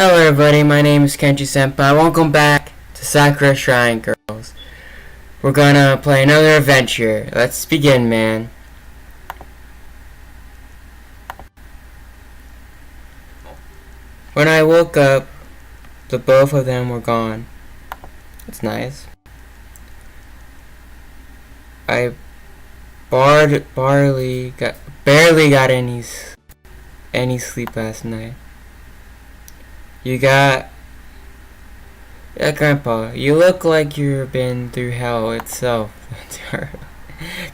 Hello everybody, my name is Kenji Senpai. Welcome back to Sakura Shrine Girls. We're gonna play another adventure. Let's begin, man. When I woke up, the both of them were gone. That's nice. I barely got any sleep last night. Yeah, Grandpa, you look like you've been through hell itself.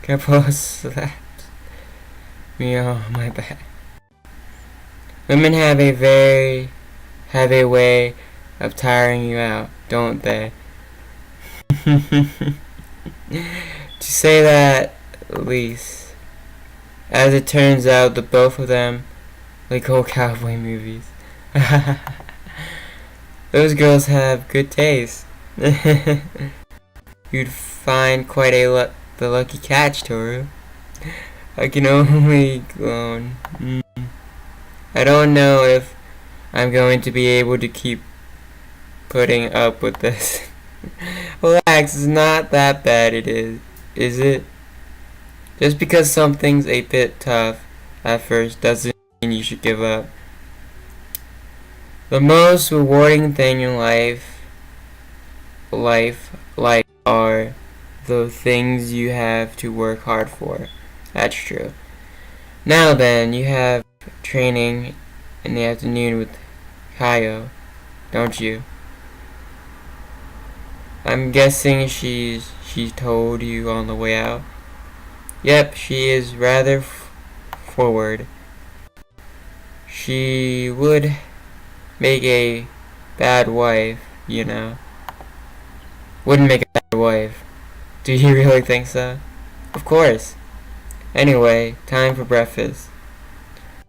Grandpa slapped me on my back. Women have a way of tiring you out, don't they? To say that least. As it turns out, the both of them like old cowboy movies. Those girls have good taste. You'd find quite the lucky catch, Toru. I can only groan. I don't know if I'm going to be able to keep putting up with this. Relax, it's not that bad, is it? Just because something's a bit tough at first doesn't mean you should give up. The most rewarding thing in life are the things you have to work hard for. That's true. Now then, you have training in the afternoon with Kayo, don't you? I'm guessing she told you on the way out. Yep, she is rather forward. She would make a bad wife, you know. Wouldn't make a bad wife. Do you really think so? Of course. Anyway, time for breakfast.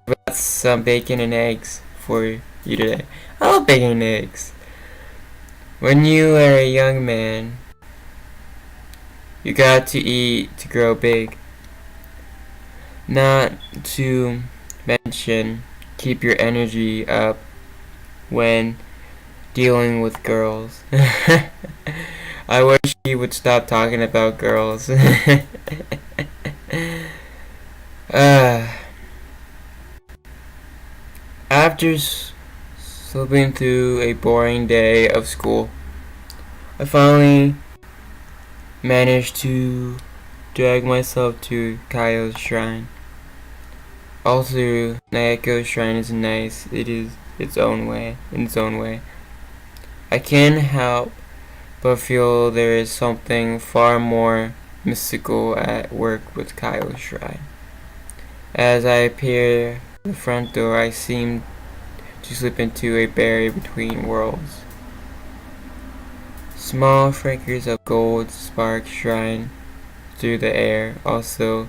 I've got some bacon and eggs for you today. I love bacon and eggs. When you are a young man, you got to eat to grow big. Not to mention, keep your energy up when dealing with girls. I wish he would stop talking about girls. After slipping through a boring day of school, I finally managed to drag myself to Kayo's shrine. Also, Neko's shrine is nice. It is in its own way. I can't help but feel there is something far more mystical at work with Kayo's shrine. As I appear at the front door, I seem to slip into a barrier between worlds. Small flickers of gold spark shine through the air, also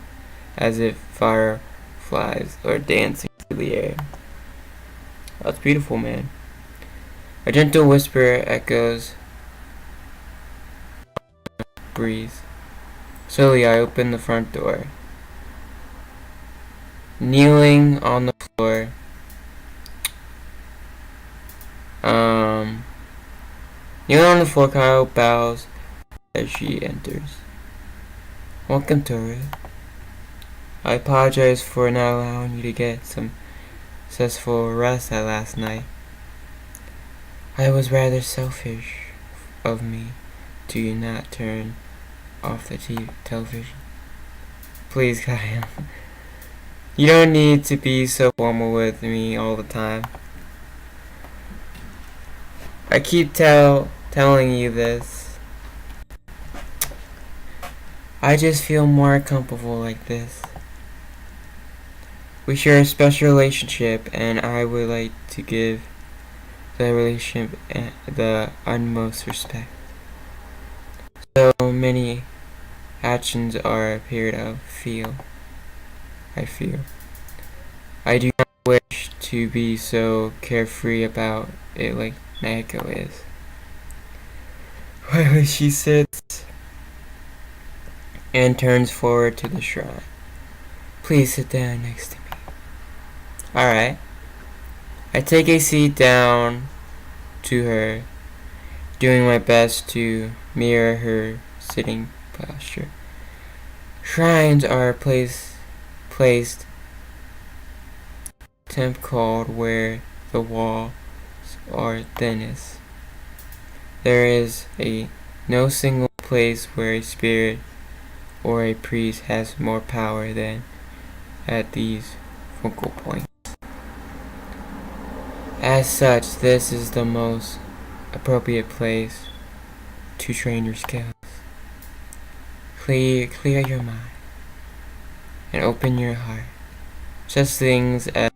as if fireflies are dancing through the air. That's beautiful, man. A gentle whisper echoes breeze. Slowly I open the front door. Kneeling on the floor, Kayo bows as she enters. Welcome, Toru. I apologize for not allowing you to get some successful rest at last night. I was rather selfish of me to not turn off the television. Please, Kayo. You don't need to be so formal with me all the time. I keep telling you this. I just feel more comfortable like this. We share a special relationship, and I would like to give the relationship the utmost respect. So many actions are appeared of I feel. I do not wish to be so carefree about it like Neko is. While she sits and turns forward to the shrine. Please sit down next to me. Alright. I take a seat down to her, doing my best to mirror her sitting posture. Shrines are placed temp called where the walls are thinnest. There is no single place where a spirit or a priest has more power than at these focal points. As such, this is the most appropriate place to train your skills. Clear your mind and open your heart. Such things as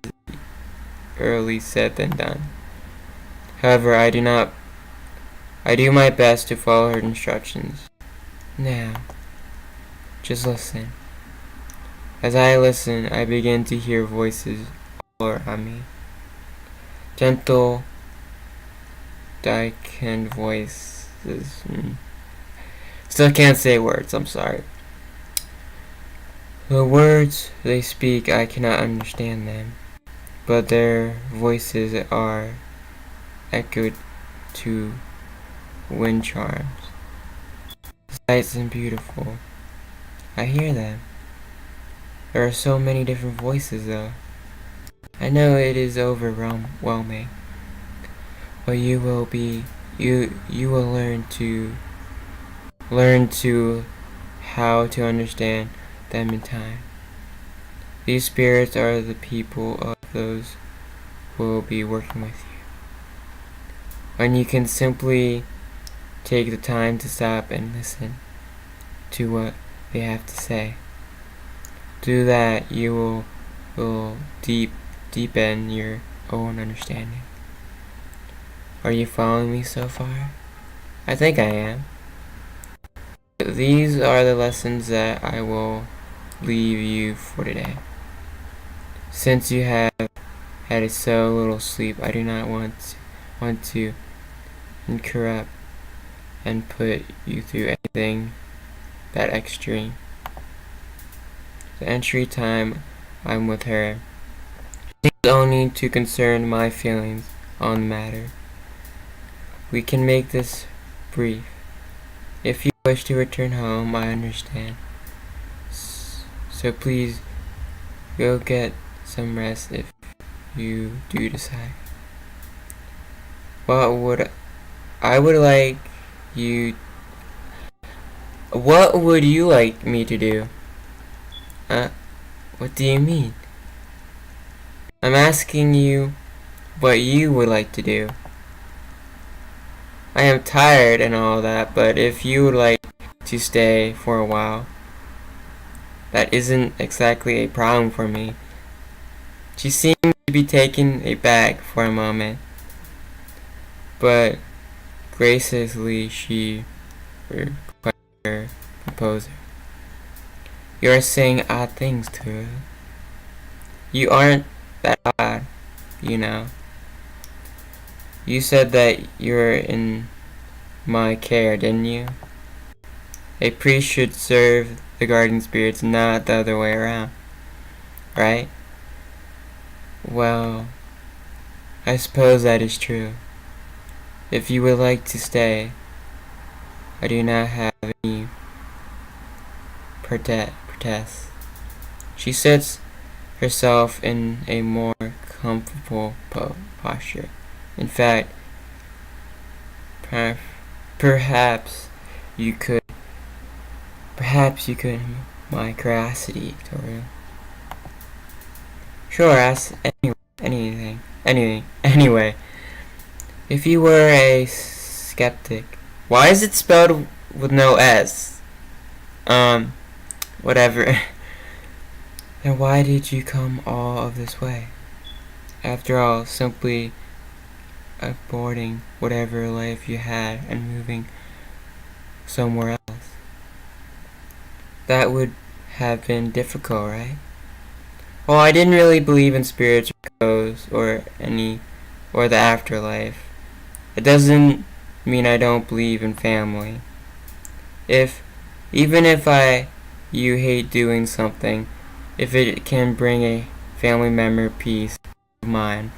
early said than done. However, I do my best to follow her instructions. Now, just listen. As I listen, I begin to hear voices all around me. Gentle, darkened voices. Still can't say words, I'm sorry. The words they speak, I cannot understand them, but their voices are echoed to wind charms. Sights and beautiful. I hear them. There are so many different voices though. I know it is overwhelming, but you will learn to how to understand them in time. These spirits are the people of those who will be working with you. When you can simply take the time to stop and listen to what they have to say. Do that, you will deepen your own understanding. Are you following me so far? I think I am. These are the lessons that I will leave you for today. Since you have had so little sleep, I do not want to interrupt and put you through anything that extreme. The entry time I'm with her seems only to concern my feelings on the matter. We can make this brief. If you wish to return home, I understand. So please go get some rest if you do decide. What would you like me to do? What do you mean? I'm asking you what you would like to do. I am tired and all that, but if you would like to stay for a while, that isn't exactly a problem for me. She seemed to be taken aback for a moment, but graciously she requested her composer. You are saying odd things to her. You aren't that odd, you know. You said that you were in my care, didn't you? A priest should serve the guardian spirits, not the other way around, right? Well, I suppose that is true. If you would like to stay, I do not have any protest. She sits herself in a more comfortable posture. In fact, perhaps you could my curiosity, Toru. Sure, ask anything. Anyway, if you were a skeptic, why is it spelled with no S? Whatever. Then why did you come all of this way? After all, simply aborting whatever life you had and moving somewhere else. That would have been difficult, right? Well, I didn't really believe in spirits or ghosts or the afterlife. It doesn't mean I don't believe in family. Even if you hate doing something, if it can bring a family member peace of mind.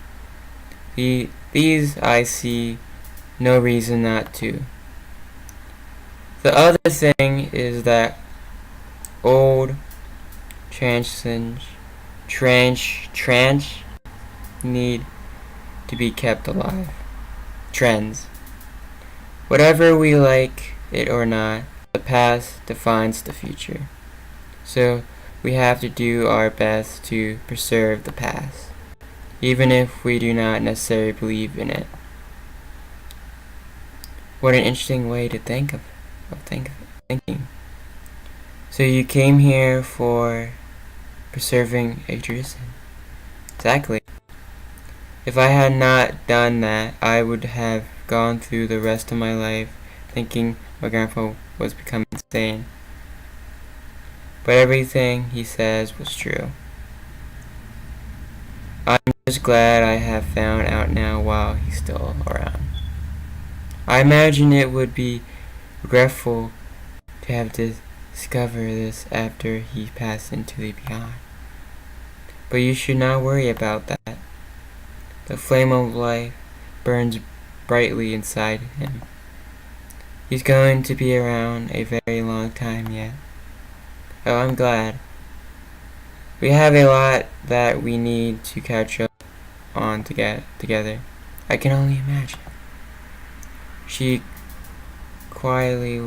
These I see no reason not to. The other thing is that old tranch need to be kept alive. Trends. Whatever we like it or not, the past defines the future. So we have to do our best to preserve the past, even if we do not necessarily believe in it. What an interesting way to think of thinking. So you came here for preserving a tradition. Exactly. If I had not done that, I would have gone through the rest of my life thinking my grandpa was becoming insane. But everything he says was true. I'm just glad I have found out now while he's still around. I imagine it would be regretful to have discovered this after he passed into the beyond. But you should not worry about that. The flame of life burns brightly inside him. He's going to be around a very long time yet. Oh, I'm glad. We have a lot that we need to catch up on to get together. I can only imagine. She quickly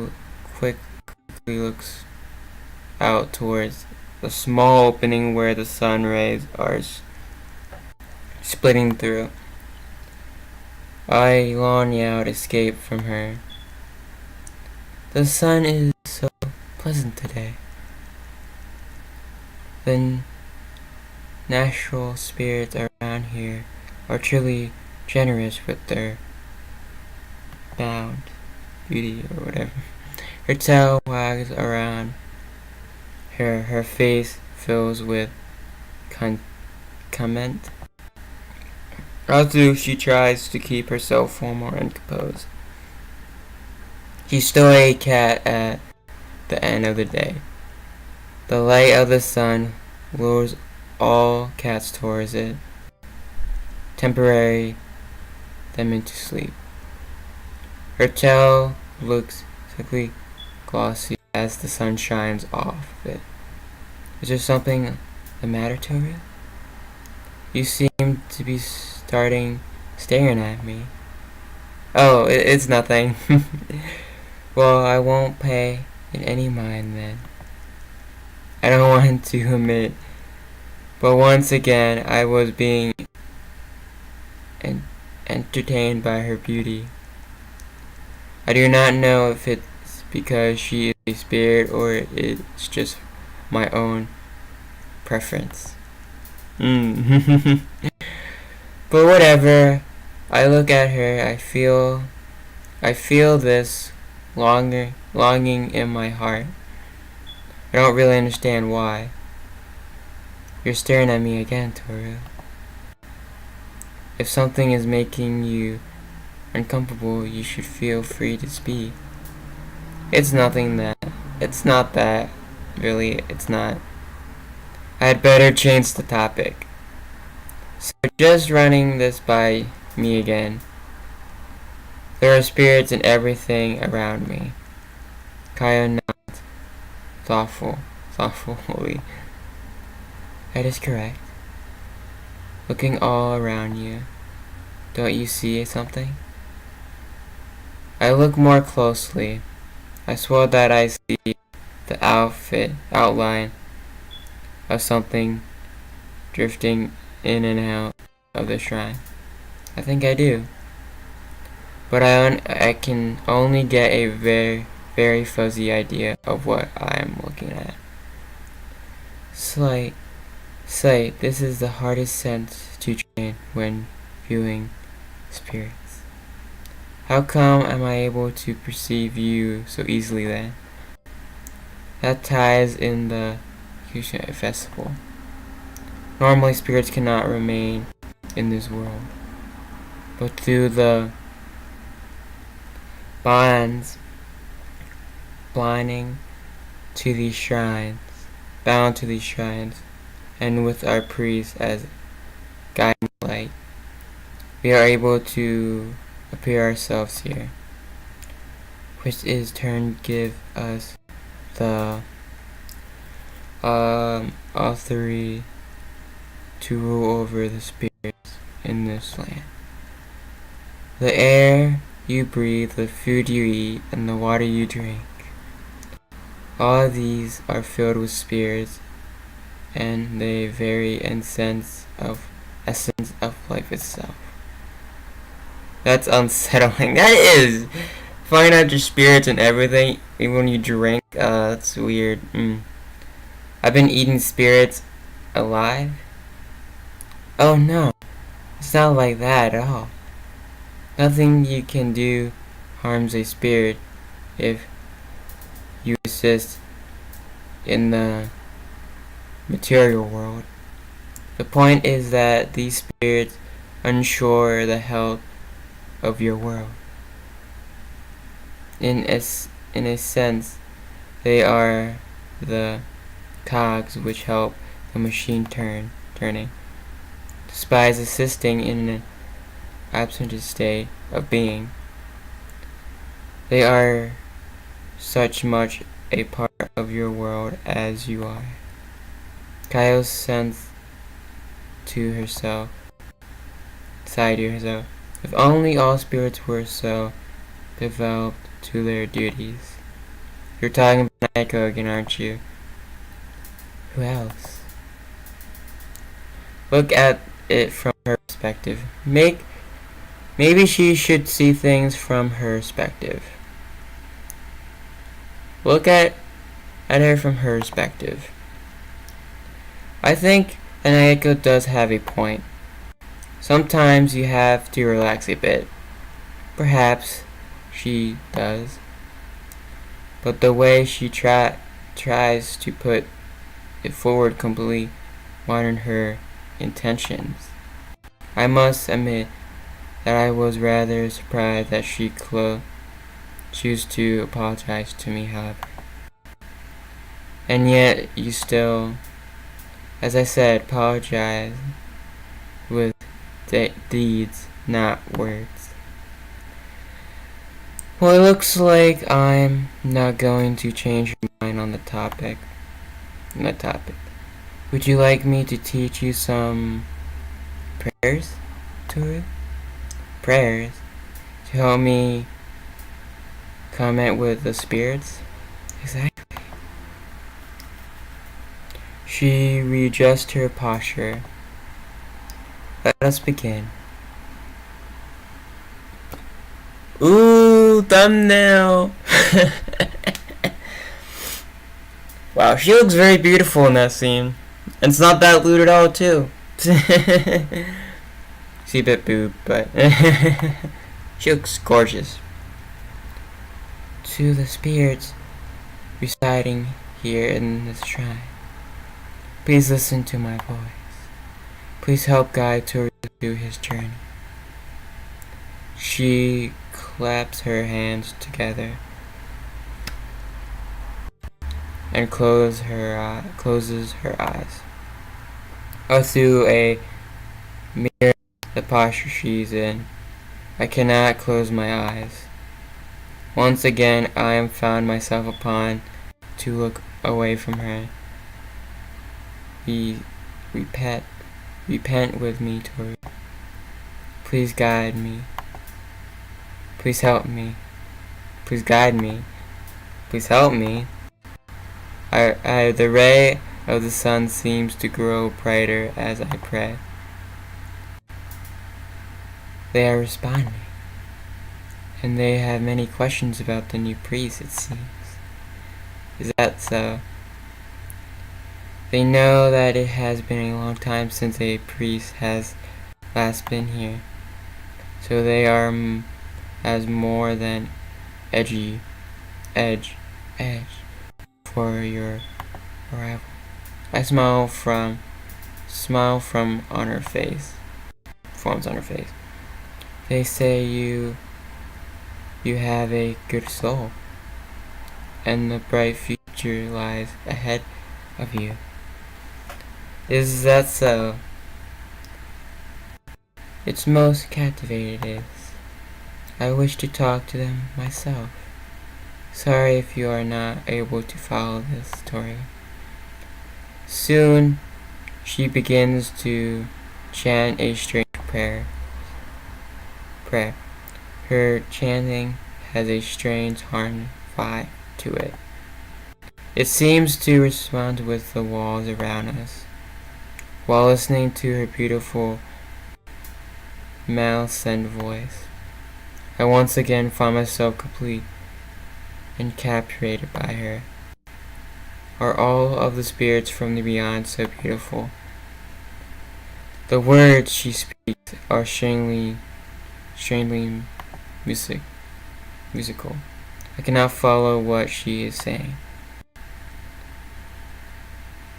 looks out towards the small opening where the sun rays are splitting through. I long out escape from her. The sun is so pleasant today. The natural spirits around here are truly generous with their bound beauty or whatever. Her tail wags around her face fills with comment. Although she tries to keep herself formal and composed. She's still a cat at the end of the day. The light of the sun lures all cats towards it, temporarily them into sleep. Her tail looks sickly glossy as the sun shines off of it. Is there something the matter, Tori? You seem to be staring at me. Oh, it's nothing. Well, I won't pay it any mind then. I don't want to admit, but once again I was being entertained by her beauty. I do not know if it's because she is a spirit or it's just my own preference. But whatever. I look at her, I feel this longing in my heart. I don't really understand why. You're staring at me again, Toru. If something is making you uncomfortable, you should feel free to speak. It's not that. Really, it's not. I had better change the topic. So just running this by me again. There are spirits in everything around me. Kayo nods thoughtfully. That is correct. Looking all around you, don't you see something? I look more closely. I swear that I see the outline of something drifting in and out of the shrine. I think I do. But I can only get a very, very fuzzy idea of what I am looking at. Sight. This is the hardest sense to train when viewing spirits. How come am I able to perceive you so easily then? That ties in the festival. Normally spirits cannot remain in this world, but through the bonds bound to these shrines, and with our priests as guiding light, we are able to appear ourselves here, which is turn give us the authority to rule over the spirits in this land. The air you breathe, the food you eat, and the water you drink, all of these are filled with spirits, and they vary in essence of life itself. That's unsettling. That is! Find out your spirits and everything, even when you drink. That's weird. I've been eating spirits alive? Oh no, it's not like that at all. Nothing you can do harms a spirit if you exist in the material world. The point is that these spirits ensure the health of your world. In a sense, they are the cogs which help the machine turning, despite assisting in an absent state of being. They are such much a part of your world as you are. Kayo sighed to herself. If only all spirits were so developed to their duties. You're talking about Neko again, aren't you? Who else? Look at it from her perspective. Maybe she should see things from her perspective. Look at her from her perspective. I think Neko does have a point. Sometimes you have to relax a bit. Perhaps she does. But the way she tries to put it forward completely modern her intentions. I must admit that I was rather surprised that she chose to apologize to me, however. And yet you still, as I said, apologize with deeds, not words. Well, it looks like I'm not going to change your mind on the topic. Would you like me to teach you some prayers to it? Prayers to help me comment with the spirits? Exactly. She readjusted her posture. Let us begin. Ooh, thumbnail! Wow, she looks very beautiful in that scene. And it's not that lewd at all, too. She's a bit boob, but she looks gorgeous. To the spirits residing here in this shrine, please listen to my voice. Please help guide Tori through his journey. She claps her hands together and closes her eyes. Through a mirror the posture she's in, I cannot close my eyes. Once again I am found myself upon to look away from her. Repent with me, Tori. Please guide me. Please help me. Please guide me. Please help me. The ray of the sun seems to grow brighter as I pray. They are responding, and they have many questions about the new priest, it seems. Is that so? They know that it has been a long time since a priest has last been here, so they are as more than edge for your arrival. I smile from on her face. Forms on her face. They say you have a good soul, and the bright future lies ahead of you. Is that so? It's most captivating, it is. I wish to talk to them myself. Sorry if you are not able to follow this story. Soon, she begins to chant a strange prayer. Her chanting has a strange harmony to it. It seems to respond with the walls around us. While listening to her beautiful malscent voice, I once again find myself complete and captivated by her. Are all of the spirits from the beyond so beautiful? The words she speaks are strangely musical. I cannot follow what she is saying.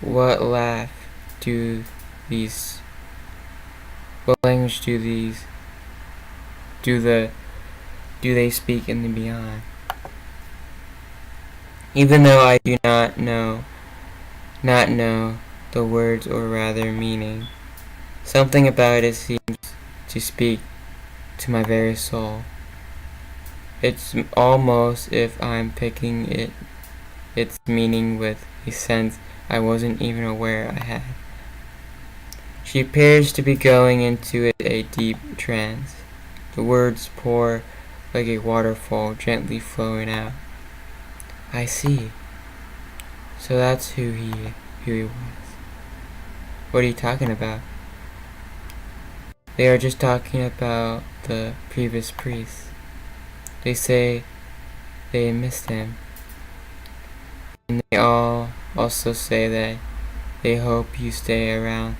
What language do they speak in the beyond? Even though I do not know the words or rather meaning, something about it seems to speak to my very soul. It's almost if I'm picking its meaning with a sense I wasn't even aware I had. She appears to be going into a deep trance. The words pour like a waterfall gently flowing out. I see. So that's who he was. What are you talking about? They are just talking about the previous priest. They say they missed him. And they all also say that they hope you stay around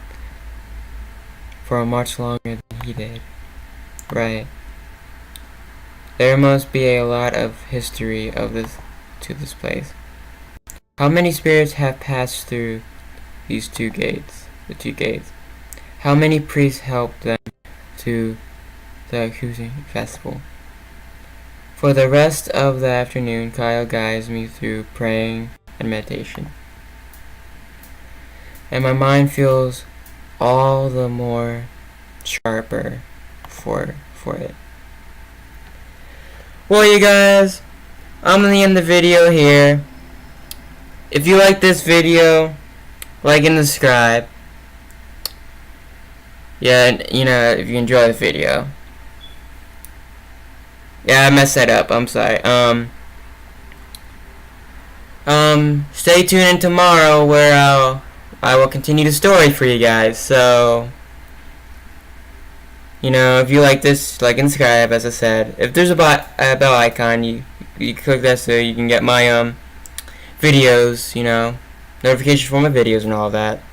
for much longer than he did. Right. There must be a lot of history to this place. How many spirits have passed through these the two gates? How many priests helped them to the cruising festival? For the rest of the afternoon, Kayo guides me through praying and meditation. And my mind feels all the more sharper for it. Well, you guys, I'm gonna end the video here. If you like this video, like and subscribe. Yeah, and, if you enjoy the video. Yeah, I messed that up. I'm sorry. Stay tuned in tomorrow where I will continue the story for you guys. So, if you like this, like and subscribe, as I said. If there's a bell icon, you click that so you can get my videos, notifications for my videos and all that.